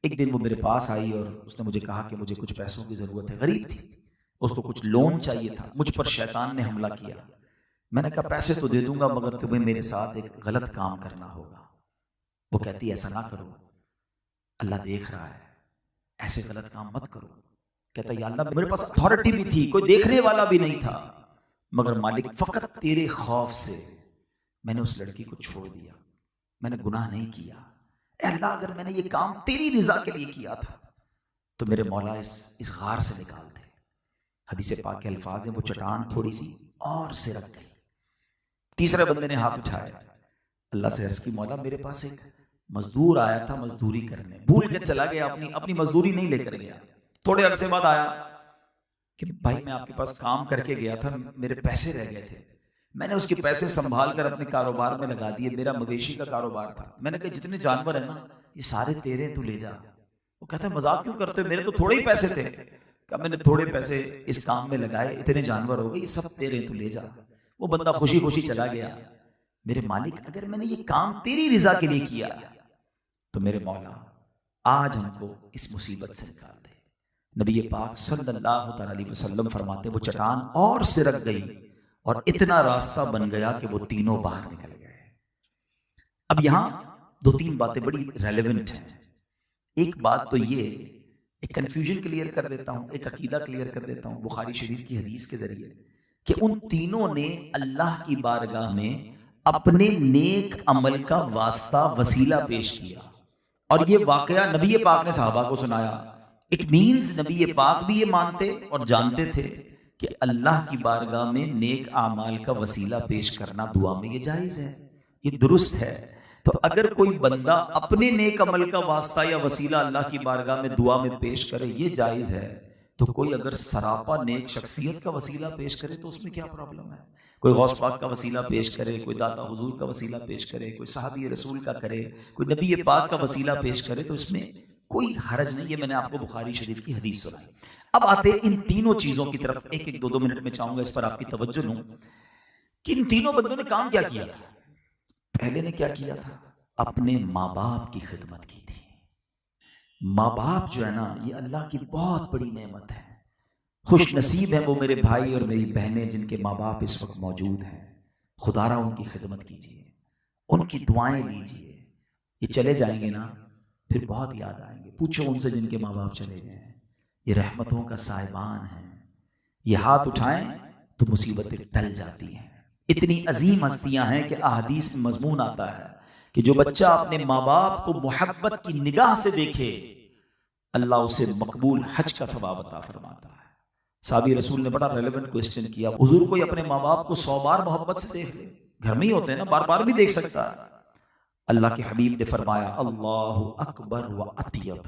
एक दिन वो मेरे पास आई और उसने मुझे कहा कि मुझे कुछ पैसों की जरूरत है, गरीब थी, उसको कुछ लोन चाहिए था। मुझ पर शैतान ने हमला किया। मैंने कहा पैसे तो दे दूंगा, मगर तुम्हें मेरे साथ एक गलत काम करना होगा। वो कहती ऐसा ना करो, अल्लाह देख रहा है, ऐसे गलत काम मत करो। कहता या अल्लाह मेरे पास अथॉरिटी भी थी, कोई देखने वाला भी नहीं था, मगर मालिक फकत तेरे खौफ से मैंने उस लड़की को छोड़ दिया, मैंने गुनाह नहीं किया। अल्लाह अगर मैंने ये काम तेरी रिजा के लिए किया था तो मेरे मौला इस गार से निकाल दे। हदीस पाक के अल्फाज हैं, वो चट्टान थोड़ी सी और सिरक गई। तीसरे बंदे ने हाथ उठाया, अल्लाह से अर्ज की, मौला मेरे पास एक मजदूर आया था मजदूरी करने, भूल के चला गया, अपनी मजदूरी नहीं लेकर गया। थोड़े अरसे बाद आया कि भाई मैं आपके पास काम करके गया था, मेरे पैसे रह गए थे, मैंने उसके पैसे संभाल कर अपने कारोबार में लगा दिए। मेरा मवेशी का कारोबार था। मैंने कहा जितने जानवर है ना ये सारे तेरे, तू ले जा। वो कहता है मजाक क्यों करते हो, मेरे तो थोड़े ही पैसे थे। कहा मैंने थोड़े पैसे इस काम में लगाए, इतने जानवर हो गए, ये सब तेरे, तू ले जा। वो बंदा खुशी खुशी चला गया। मेरे मालिक अगर मैंने ये काम तेरी रिजा के लिए किया तो मेरे मौला आज हमको इस मुसीबत से निकाल दे। नबी पाक सल्लल्लाहु अलैहि वसल्लम फरमाते वो चट्टान और सिरक गई और इतना रास्ता बन गया कि वो तीनों बाहर निकल गए। अब यहां 2-3 बातें बड़ी रेलेवेंट हैं। एक बात तो ये, एक कंफ्यूजन क्लियर कर देता हूं, एक अकीदा क्लियर कर देता हूं बुखारी शरीफ की हदीस के जरिए, कि उन तीनों ने अल्लाह की बारगाह में अपने नेक अमल का वास्ता वसीला पेश किया। और ये वाकया नबी पाक ने सहाबा को सुनाया। इट मींस नबी पाक भी ये मानते और जानते थे कि अल्लाह की बारगाह में नेक आमाल का वसीला पेश करना दुआ में ये जायज़ है, ये दुरुस्त है। तो अगर कोई बंदा अपने नेक अमल का वास्ता या वसीला अल्लाह की बारगाह में दुआ में पेश करे, ये जायज़ है, तो कोई अगर सरापा नेक शख्सियत का वसीला पेश करे तो उसमें क्या प्रॉब्लम है? कोई गौस पाक का वसीला पेश करे, कोई दाता हुजूर का वसीला पेश करे, कोई सहाबी रसूल का करे, कोई नबी पाक का वसीला पेश करे, तो इसमें कोई हरज नहीं। ये मैंने आपको बुखारी शरीफ की हदीस सुनाई। अब आते इन तीनों चीजों की तरफ, एक एक 2-2 मिनट में चाहूंगा इस पर आपकी तवज्जो लूं कि इन तीनों बंदों ने काम क्या किया था। पहले ने क्या किया था? अपने माँ बाप की खिदमत की थी। माँ बाप जो है ना, ये अल्लाह की बहुत बड़ी नेमत है। खुश नसीब है वो मेरे भाई और मेरी बहनें जिनके माँ बाप इस वक्त मौजूद हैं। खुदारा उनकी खिदमत कीजिए, उनकी दुआएं लीजिए। ये चले जाएंगे ना, फिर बहुत याद आएंगे। पूछो उनसे जिनके माँ बाप चले गए हैं, ये रहमतों का साहिबान है। ये हाथ उठाएं तो मुसीबतें टल जाती हैं। इतनी अजीम हस्तियां हैं कि अहादीस में मजमून आता है कि जो बच्चा अपने माँ बाप को मोहब्बत की निगाह से देखे, अल्लाह उसे मकबूल हज का सवाब अता फरमाता है। साहबी रसूल ने बड़ा रेलेवेंट क्वेश्चन किया, हुजूर कोई अपने माँ बाप को 100 बार मोहब्बत से देख ले, घर में ही होते हैं ना, बार बार भी देख सकता है। अल्लाह के हबीब ने फरमाया, अल्लाहु अकबर व अतियब,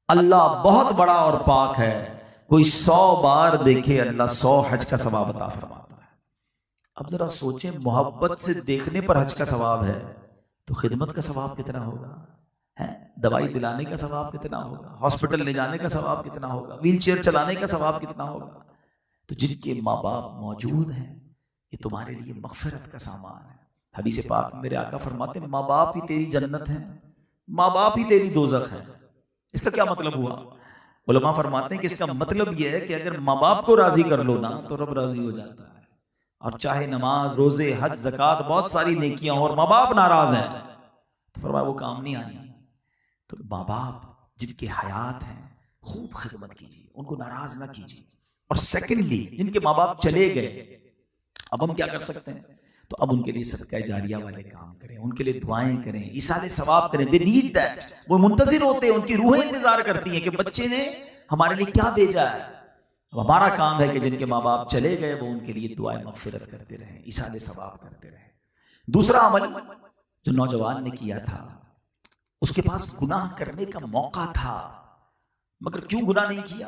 अल्लाह बहुत बड़ा और पाक है। कोई 100 बार देखे, अल्लाह 100 हज का सवाब अता फरमाता है। अब जरा सोचें, मोहब्बत से देखने पर हज का सवाब है, तो खिदमत का सवाब कितना होगा? है दवाई दिलाने का सवाब कितना होगा? हॉस्पिटल ले जाने का सवाब कितना होगा? व्हील चेयर चलाने का सवाब कितना होगा? तो जिनके माँ बाप मौजूद हैं, ये तुम्हारे लिए मगफिरत का सामान है। हदीस पाक में मेरे आका फरमाते हैं, माँ बाप ही तेरी जन्नत है, माँ बाप ही तेरी दोजख है। इसका क्या मतलब हुआ? उलमा फरमाते हैं कि इसका मतलब यह है कि अगर माँ बाप को राजी कर लो ना, तो रब राजी हो जाता है। और चाहे नमाज, रोजे, हज, ज़कात, बहुत सारी नेकियां हो और माँ बाप नाराज हैं, तो फरमाया वो काम नहीं आनी। तो माँ बाप जिनके हयात हैं, खूब खिदमत कीजिए, उनको नाराज ना कीजिए। और सेकेंडली, जिनके माँ बाप चले गए, अब हम क्या कर सकते हैं? तो अब उनके लिए सदका जारिया वाले काम करें, उनके लिए दुआएं करें, इसाले सवाब करें। They need that. वो मुंतजिर होते हैं, उनकी रूहें इंतजार करती हैं कि बच्चे ने हमारे लिए क्या भेजा है। हमारा काम है कि जिनके माँ बाप चले गए, वो उनके लिए दुआएं मगफिरत करते रहें, इसाले सवाब करते रहें। दूसरा अमल जो नौजवान ने किया था, उसके पास गुनाह करने का मौका था, मगर क्यों गुनाह नहीं किया?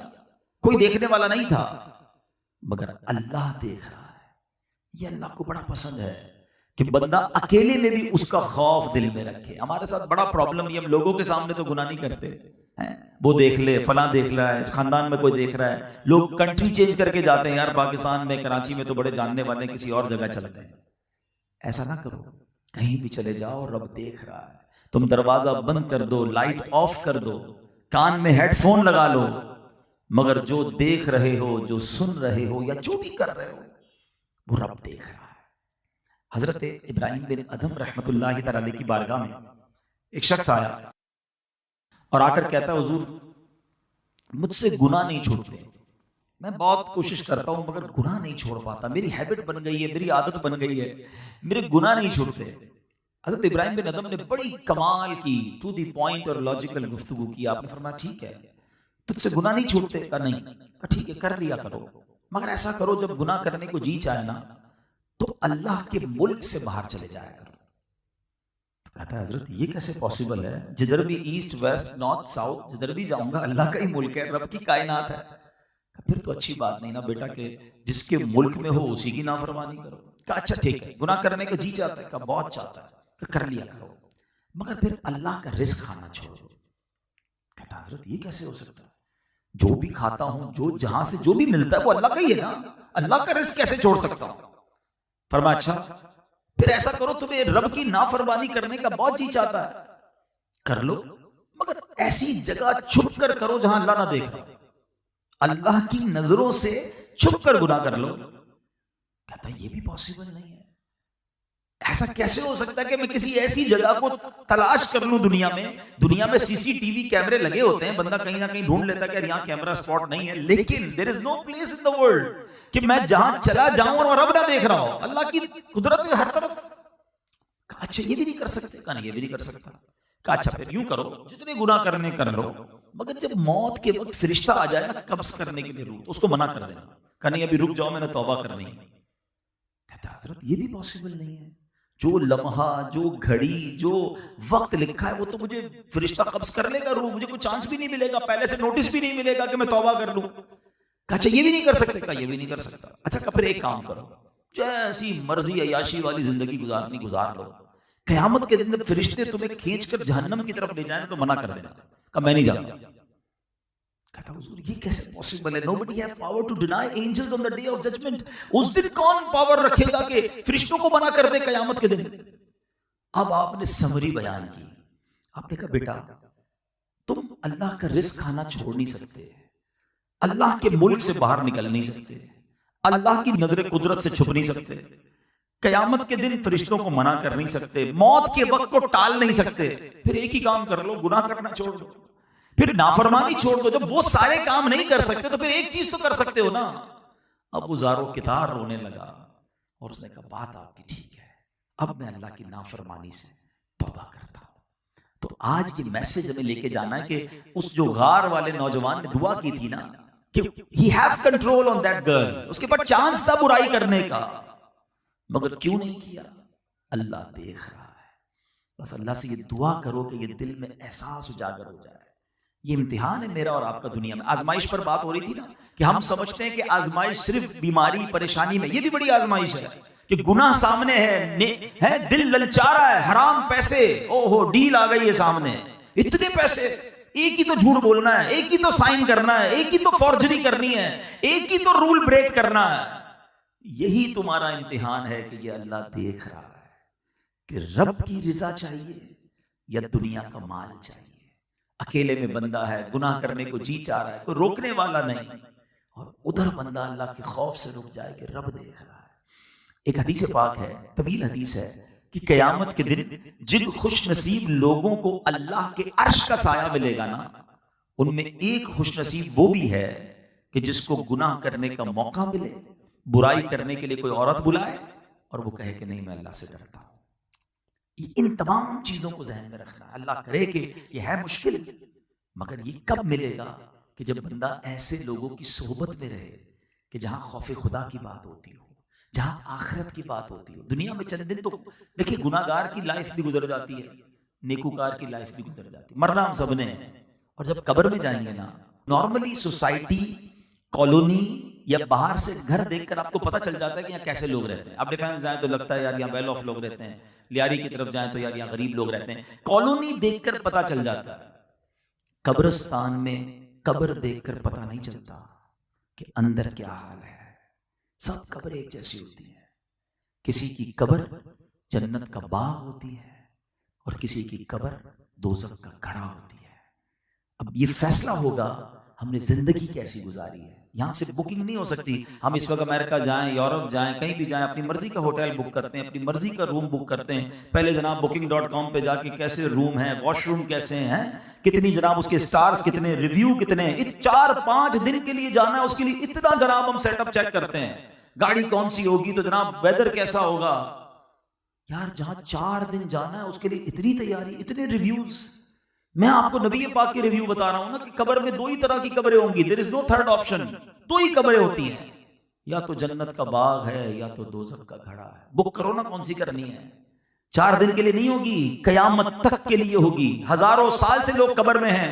कोई देखने वाला नहीं था, मगर अल्लाह देख रहा है। ये अल्लाह को बड़ा पसंद है कि बंदा अकेले में भी उसका खौफ दिल में रखे। हमारे साथ बड़ा प्रॉब्लम ये, हम लोगों के सामने तो गुनाह नहीं करते हैं, वो देख ले, फलां देख रहा है, खानदान में कोई देख रहा है। लोग कंट्री चेंज करके जाते हैं, यार पाकिस्तान में, कराची में तो बड़े जानने वाले, किसी और जगह चले जाए। ऐसा ना करो, कहीं भी चले जाओ, रब देख रहा है। तुम दरवाजा बंद कर दो, लाइट ऑफ कर दो, कान में हेडफोन लगा लो, मगर जो देख रहे हो, जो सुन रहे हो, या जो भी कर रहे हो, वो रब देख रहा है। हजरत इब्राहिम बिन अदम रहमतुल्लाहि तआला अलैहि की बारगाह में एक शख्स आया और आकर कहता है, हुजूर मुझसे गुनाह नहीं छूटते, मैं बहुत कोशिश करता हूं मगर गुनाह नहीं छोड़ पाता, मेरी हैबिट बन गई है, मेरी आदत बन गई है, मेरे गुनाह नहीं छूटते। हजरत इब्राहिम बिन अदम ने बड़ी कमाल की, टू द पॉइंट और लॉजिकल गुफ्तगू की। आपने फरमाया, ठीक है तुझसे गुनाह नहीं छूटते? का नहीं। का ठीक है, कर लिया करो, मगर ऐसा करो जब गुनाह करने को जी चाहे ना, तो अल्लाह के मुल्क से बाहर चले जाया करो। तो कहता है, हजरत ये कैसे पॉसिबल है? जिधर भी ईस्ट वेस्ट नॉर्थ साउथ जिधर भी जाऊंगा, अल्लाह का ही मुल्क है, रब की कायनात है। फिर तो अच्छी बात नहीं ना बेटा कि जिसके मुल्क में हो उसी की नाफरमानी करो। कहा अच्छा ठीक है, गुनाह करने को जी चाहता है? कहा बहुत चाहता है, फिर कर लिया करो, मगर फिर अल्लाह का रिस्क खाना छोड़ो। कहता हजरत ये कैसे हो सकता है? जो भी खाता हूं, जो जहां से जो भी मिलता है वो अल्लाह का ही है ना, अल्लाह का रिस्क कैसे छोड़ सकता हूं? फरमाया अच्छा फिर ऐसा करो, तुम्हें रब की नाफरमानी करने का बहुत जी चाहता है, कर लो, मगर ऐसी जगह छुप कर करो जहां अल्लाह ना देख, अल्लाह की नजरों से छुप कर गुनाह कर लो। कहता ये भी पॉसिबल नहीं है। ऐसा कैसे हो सकता है कि मैं किसी ऐसी जगह को तलाश कर लूं दुनिया में सीसीटीवी कैमरे लगे होते हैं, बंदा कहीं ना कहीं ढूंढ लेता है कि यहाँ कैमरा स्पॉट नहीं है, लेकिन there is no place in the world कि मैं जहां चला जाऊं और रब ना देख रहा हूं। अल्लाह की कुदरत है हर तरफ। अच्छा ये भी नहीं कर सकते? कहा नहीं, ये भी नहीं कर सकता। कहा अच्छा फिर यूं करो, जितने गुनाह करने कर लो, मगर जब मौत के वक्त फरिश्ता आ जाए ना कब्ज करने के लिए रूह, तो उसको मना कर देना। कहा नहीं अभी रुक जाओ, मैंने तौबा करनी है। कहता हजरत ये भी पॉसिबल नहीं है, जो लम्हा, जो घड़ी, जो वक्त लिखा है वो तो मुझे फरिश्ता कब्ज कर लेगा रूह, मुझे कोई चांस भी नहीं मिलेगा, पहले से नोटिस भी नहीं मिलेगा कि मैं तौबा कर लूं। अच्छा ये भी नहीं कर सकते? कहा ये भी नहीं कर सकता। अच्छा फिर एक काम करो, जैसी मर्जी अयाशी वाली जिंदगी गुजारनी गुजार लो, कयामत के दिन फरिश्ते तुम्हें खींचकर जहन्नम की तरफ ले जाए तो मना कर देना। कहा मैं नहीं जाता। कहता हुजूर ये कैसे पॉसिबल है? Nobody have power to deny angels on the day of judgment. उस दिन कौन पावर रखेगा कि फरिश्तों को मना कर दे कयामत के दिन? अब आपने समरी बयान की, आपने कहा बेटा तुम अल्लाह का रिस्क खाना छोड़ नहीं सकते, अल्लाह के मुल्क से बाहर निकल नहीं सकते, अल्लाह की नजर कुदरत से छुप नहीं सकते, कयामत के दिन फरिश्तों को मना कर नहीं सकते, मौत के वक्त को टाल नहीं सकते। फिर एक ही काम कर लो, गुनाह करना छोड़ दो, फिर नाफरमानी छोड़ दो। जब वो सारे काम नहीं कर सकते तो फिर एक चीज तो कर सकते हो ना। अब वो ज़ारो कितार रोने लगा और उसने कहा बात आपकी ठीक है, अब मैं अल्लाह की नाफरमानी से तौबा करता हूं। तो आज ये मैसेज हमें लेके जाना है कि उस जो गार वाले नौजवान ने दुआ की थी ना कि he have control on that girl, उसके पास चांस था बुराई करने का, मगर क्यों नहीं किया? अल्लाह देख रहा है। बस अल्लाह से ये दुआ करो कि ये दिल में एहसास उजागर हो जाए। ये इम्तिहान है मेरा और आपका दुनिया में। आजमाइश पर बात हो रही थी ना कि हम समझते हैं कि आजमाइश सिर्फ बीमारी परेशानी में, ये भी बड़ी आजमाइश है कि गुनाह सामने है दिल ललचारा है, हराम पैसे, ओहो डील आ गई है सामने, इतने पैसे, एक ही तो झूठ बोलना है, एक ही तो साइन करना है, एक ही तो फॉर्जरी करनी है, एक ही तो रूल ब्रेक करना है। यही तुम्हारा इम्तिहान है कि ये अल्लाह देख रहा है कि रब की रिजा चाहिए या दुनिया का माल चाहिए। अकेले में बंदा है, गुनाह करने को जी चाह रहा है, कोई रोकने वाला नहीं, और उधर बंदा अल्लाह के खौफ से रुक जाए कि रब देख रहा है। एक हदीस पाक है, तवील हदीस है कि कयामत के दिन जिन खुश नसीब लोगों को अल्लाह के अर्श का साया मिलेगा ना, उनमें एक खुश नसीब वो भी है कि जिसको गुनाह करने का मौका मिले, बुराई करने के लिए कोई औरत बुलाए और वो कहे कि नहीं मैं अल्लाह से डरता हूं। इन तमाम चीजों को ज़हन में रखना। अल्लाह करे कि ये है मुश्किल, मगर ये कब मिलेगा कि जब बंदा ऐसे लोगों की सोहबत में रहे कि जहां खौफ खुदा की बात होती हो, जहां आखिरत की बात होती हो। दुनिया में चंद दिन तो देखिए गुनाहगार की लाइफ भी गुजर जाती है, नेकूकार की लाइफ भी गुजर जाती है, मरना हम सबने है। और जब कब्र में जाएंगे ना, नॉर्मली सोसाइटी, कॉलोनी या बाहर से घर देखकर आपको पता चल जाता है कि यहाँ कैसे लोग रहते हैं। आप डिफेंस जाए तो लगता है यार यहाँ वेल ऑफ लोग रहते हैं, लियारी की तरफ जाए तो यार यहाँ गरीब लोग रहते हैं। कॉलोनी देखकर पता चल जाता है, कब्रिस्तान में कब्र देखकर पता नहीं चलता कि अंदर क्या हाल है। सब कब्रें एक जैसी होती हैं, किसी की कब्र जन्नत का बाग होती है और किसी की कब्र दोज़ख का घड़ा होती है। अब ये फैसला होगा हमने जिंदगी कैसी गुजारी है। यहाँ से बुकिंग नहीं हो सकती। हम इस वक्त अमेरिका जाएं, यूरोप जाएं, कहीं भी जाएं, अपनी मर्जी का होटल बुक करते हैं, अपनी मर्जी का रूम बुक करते हैं। पहले जनाब booking.com पे जाके कैसे रूम है, वॉशरूम कैसे हैं, कितनी जनाब उसके स्टार्स कितने, रिव्यू कितने, 4-5 दिन के लिए जाना है, उसके लिए इतना जनाब हम सेटअप चेक करते हैं। गाड़ी कौन सी होगी तो जनाब वेदर कैसा होगा। यार जहां 4 दिन जाना है उसके लिए इतनी तैयारी, इतने रिव्यूज। मैं आपको नबी पाक के रिव्यू बता रहा हूं ना कि कब्र में 2 ही तरह की कब्रें होंगी, there is no third option. 2 ही कब्रें होती हैं, या तो जन्नत का बाग है या तो दोज़ख का घड़ा है। बुक करो ना कौन सी करनी है। 4 दिन के लिए नहीं होगी, कयामत तक के लिए होगी। हजारों साल से लोग कब्र में हैं,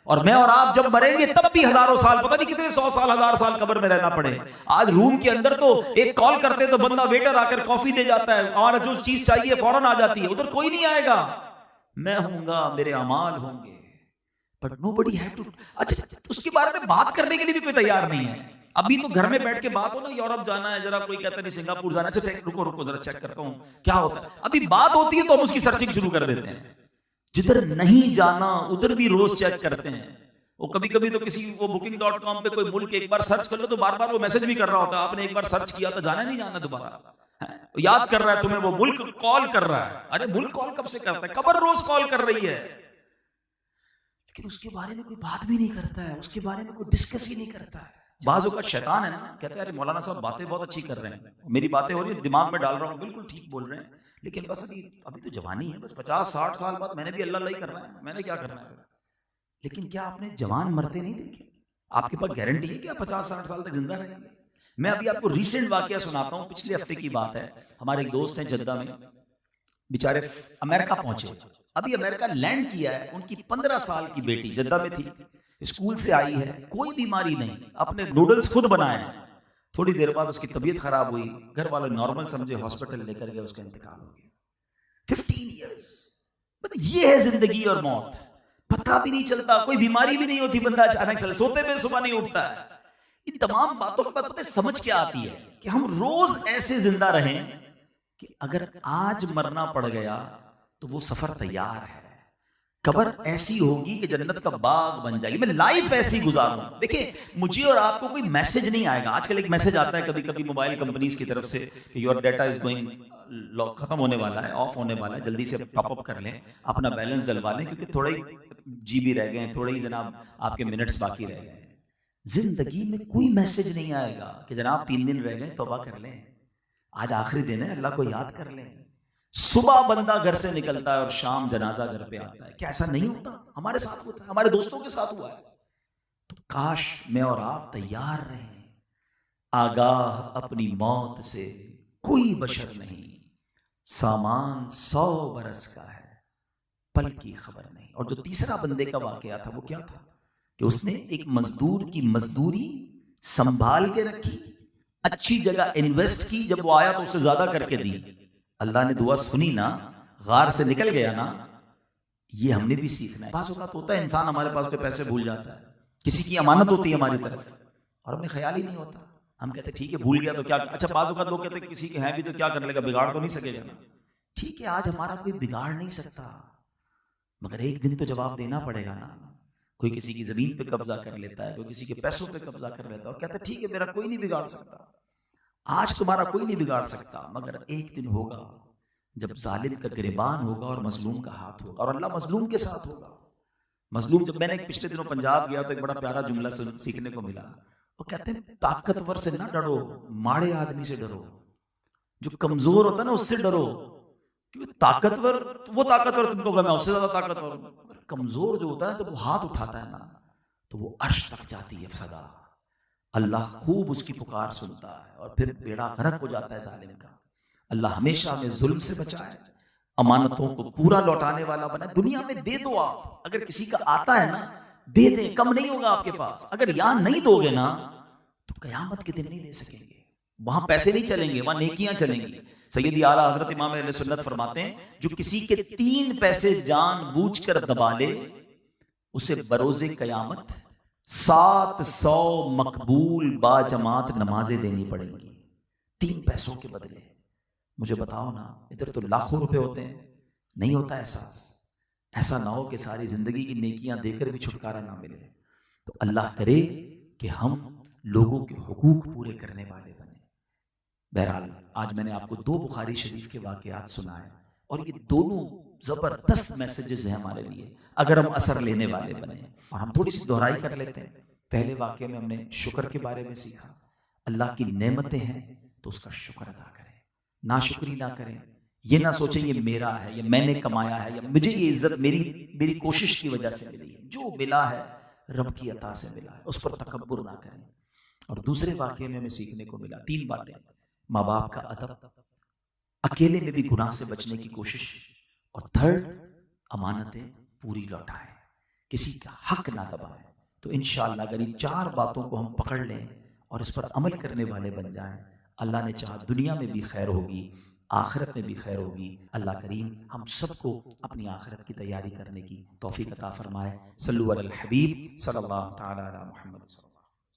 और मैं और आप जब मरेंगे तब भी हजारों साल, पता नहीं कितने 100 साल 1000 साल कब्र में रहना पड़े। आज रूम के अंदर तो एक कॉल करते तो बंदा वेटर आकर कॉफी दे जाता है, हमारा जो चीज चाहिए फौरन आ जाती है। उधर कोई नहीं आएगा, मैं हूंगा, मेरे अमाल होंगे, बट नोबडी हैव टू। अच्छा, उसके बारे में बात करने के लिए भी कोई तैयार नहीं है। अभी तो घर में बैठ के बात हो ना, यूरोप जाना है, जरा कोई कहता नहीं सिंगापुर जाना है, अच्छा रुको जरा चेक करता हूं क्या होता है। अभी बात होती है तो हम उसकी सर्चिंग शुरू कर देते हैं। जिधर नहीं जाना उधर भी रोज चेक करते हैं। वो कभी कभी तो किसी वो booking.com पे कोई मुल्क एक बार सर्च कर लो तो बार बार वो मैसेज भी कर रहा होता है, आपने एक बार सर्च किया तो जाना नहीं जाना दोबारा, याद कर रहा है तुम्हें, वो मुल्क कॉल कर रहा है। अरे मुल्क कॉल कब से करता है, कब्र रोज कॉल कर रही है, लेकिन उसके बारे में कोई बात भी नहीं करता है, उसके बारे में कोई डिस्कस ही नहीं करता है। बाजों का शैतान है ना, कहते हैं अरे मौलाना साहब बातें बहुत अच्छी कर रहे हैं, मेरी बातें हो रही है, दिमाग में डाल रहा हूँ, बिल्कुल ठीक बोल रहे हैं, लेकिन बस अभी तो जवानी है, बस 50-60 साल बाद मैंने भी अल्लाह करना है, मैंने क्या करना है। लेकिन क्या आपने जवान मरते नहीं देखे? आपके पास गारंटी है कि आप 50-60 साल तक जिंदा रहेंगे? मैं अभी आपको रीसेंट वाकया सुनाता हूँ, पिछले हफ्ते की बात है। हमारे एक दोस्त हैं जद्दा में, बेचारे अमेरिका पहुंचे, अभी अमेरिका लैंड किया है। उनकी 15 साल की बेटी जद्दा में थी, स्कूल से आई है, कोई बीमारी नहीं, अपने नूडल्स खुद बनाए। थोड़ी देर बाद उसकी तबीयत खराब हुई, घर वाले नॉर्मल समझे, हॉस्पिटल लेकर गए, उसका इंतकाल हो गया। 15 इयर्स, ये है जिंदगी और मौत, पता भी नहीं चलता, कोई बीमारी भी नहीं होती, बंदा अचानक से सोते में सुबह नहीं उठता है। इन तमाम बातों के बाद पता समझ क्या आती है कि हम रोज ऐसे जिंदा रहें कि अगर आज मरना पड़ गया तो वो सफर तैयार है, कब्र ऐसी होगी कि जन्नत का बाग बन जाएगी, मैं लाइफ ऐसी गुजारूं। देखिए, मुझे और आपको कोई मैसेज नहीं आएगा। आजकल एक मैसेज आता है कभी कभी मोबाइल कंपनीज की तरफ से कि योर डेटा इज गोइंग, खत्म होने वाला है, ऑफ होने वाला है, जल्दी से टॉप अप कर लें, अपना बैलेंस डलवा लें, क्योंकि थोड़े ही जीबी रह गए, थोड़े ही जनाब आपके मिनट्स बाकी रह गए। जिंदगी में कोई मैसेज नहीं आएगा कि जनाब 3 दिन रह गए, तौबा कर लें, आज आखिरी दिन है, अल्लाह को याद कर लें। सुबह बंदा घर से निकलता है और शाम जनाजा घर पे आता है। क्या ऐसा नहीं होता? हमारे साथ होता है, हमारे दोस्तों के साथ हुआ है। तो काश मैं और आप तैयार रहें, आगाह अपनी मौत से कोई बशर नहीं, सामान 100 बरस का है, पल की खबर नहीं। और जो तीसरा बंदे का वाकया था वो क्या था कि उसने एक मजदूर की मजदूरी संभाल के रखी, अच्छी जगह इन्वेस्ट की, जब वो आया तो उससे ज्यादा करके दी। अल्लाह ने दुआ सुनी ना, गार से निकल गया ना। ये हमने भी सीखना है। पास औकात होता है इंसान हमारे पास के पैसे भूल जाता है, किसी की अमानत होती है हमारी तरफ और हमें ख्याल ही नहीं होता। हम कहते ठीक है भूल गया तो क्या, अच्छा पास औकात लोग कहते हैं किसी के हैं भी तो क्या कर लेगा, बिगाड़ तो नहीं सकेगा ना। ठीक है, आज हमारा कोई बिगाड़ नहीं सकता, मगर एक दिन तो जवाब देना पड़ेगा ना। कोई किसी की जमीन पे कब्जा कर लेता है, कोई किसी के पैसों पे कब्जा कर लेता है और कहता है ठीक है मेरा कोई नहीं बिगाड़ सकता, आज तुम्हारा कोई नहीं बिगाड़ सकता। मगर एक दिन होगा जब जालिम का गिरबान होगा और मजलूम का हाथ होगा, और अल्लाह मजलूम के साथ होगा। मजलूम, जब मैंने पिछले दिनों पंजाब गया तो एक बड़ा प्यारा जुमला सीखने को मिला। वो कहते हैं ताकतवर से ना डरो, माड़े आदमी से डरो। जो कमजोर होता है ना उससे डरो, क्योंकि ताकतवर वो ताकतवर तुमको मैं उससे ज्यादा ताकतवर हूं। कमजोर जो होता है तो वो हाथ उठाता है ना तो वो अर्श तक जाती है सदा, अल्लाह खूब उसकी पुकार सुनता है और फिर बेड़ा गर्क हो जाता है जालिम का। अल्लाह हमेशा हमें जुल्म से बचाए, अमानतों को पूरा लौटाने वाला बनाए। दुनिया में दे दो आप, अगर किसी का आता है ना दे दें, कम नहीं होगा आपके पास। अगर यहां नहीं दोगे ना तो कयामत के दिन नहीं दे सकेंगे, वहां पैसे नहीं चलेंगे, वहां नेकियां चलेंगी। सैयदी आला हजरत इमाम अहले सुन्नत फरमाते हैं जो किसी के 3 पैसे जानबूझकर दबा ले उसे बरोज़े कयामत 700 मकबूल बाजमात नमाजें देनी पड़ेंगी 3 पैसों के बदले। मुझे बताओ ना, इधर तो लाखों रुपए होते हैं, नहीं होता एहसास। ऐसा ना हो कि सारी जिंदगी की नेकियां देकर भी छुटकारा ना मिले। तो अल्लाह करे कि हम लोगों के हुकूक पूरे करने वाले बने। बहरहाल आज मैंने आपको 2 बुखारी शरीफ के वाकयात सुनाए और ये दोनों जबरदस्त मैसेजेस हैं हमारे लिए, अगर हम असर लेने वाले बने। और हम थोड़ी सी दोहराई कर लेते हैं। पहले वाकये में हमने शुक्र के बारे में सीखा, अल्लाह की नेमतें हैं तो उसका शुक्र अदा करें, नाशुक्री ना करें। ये ना सोचें ये मेरा है या मैंने कमाया है या मुझे ये इज्जत मेरी कोशिश की वजह से मिली है। जो मिला है रब की अता से मिला है, उस पर तकब्बुर ना करें। और दूसरे वाकये में हमें सीखने को मिला 3 बातें। माँ बाप का अदब, अकेले में भी गुनाह से बचने की कोशिश, और थर्ड अमानतें पूरी लौटाएं, किसी का हक ना दबाएं। तो इंशाअल्लाह अगर इन 4 बातों को हम पकड़ लें और इस पर अमल करने वाले बन जाएं, अल्लाह ने चाहा दुनिया में भी खैर होगी, आखिरत में भी खैर होगी। अल्लाह करीम हम सबको अपनी आखिरत की तैयारी करने की तौफीक अता फरमाए। सल्लल्लाहु अलैहि हबीब सल्लल्लाहु तआला अला मुहम्मद।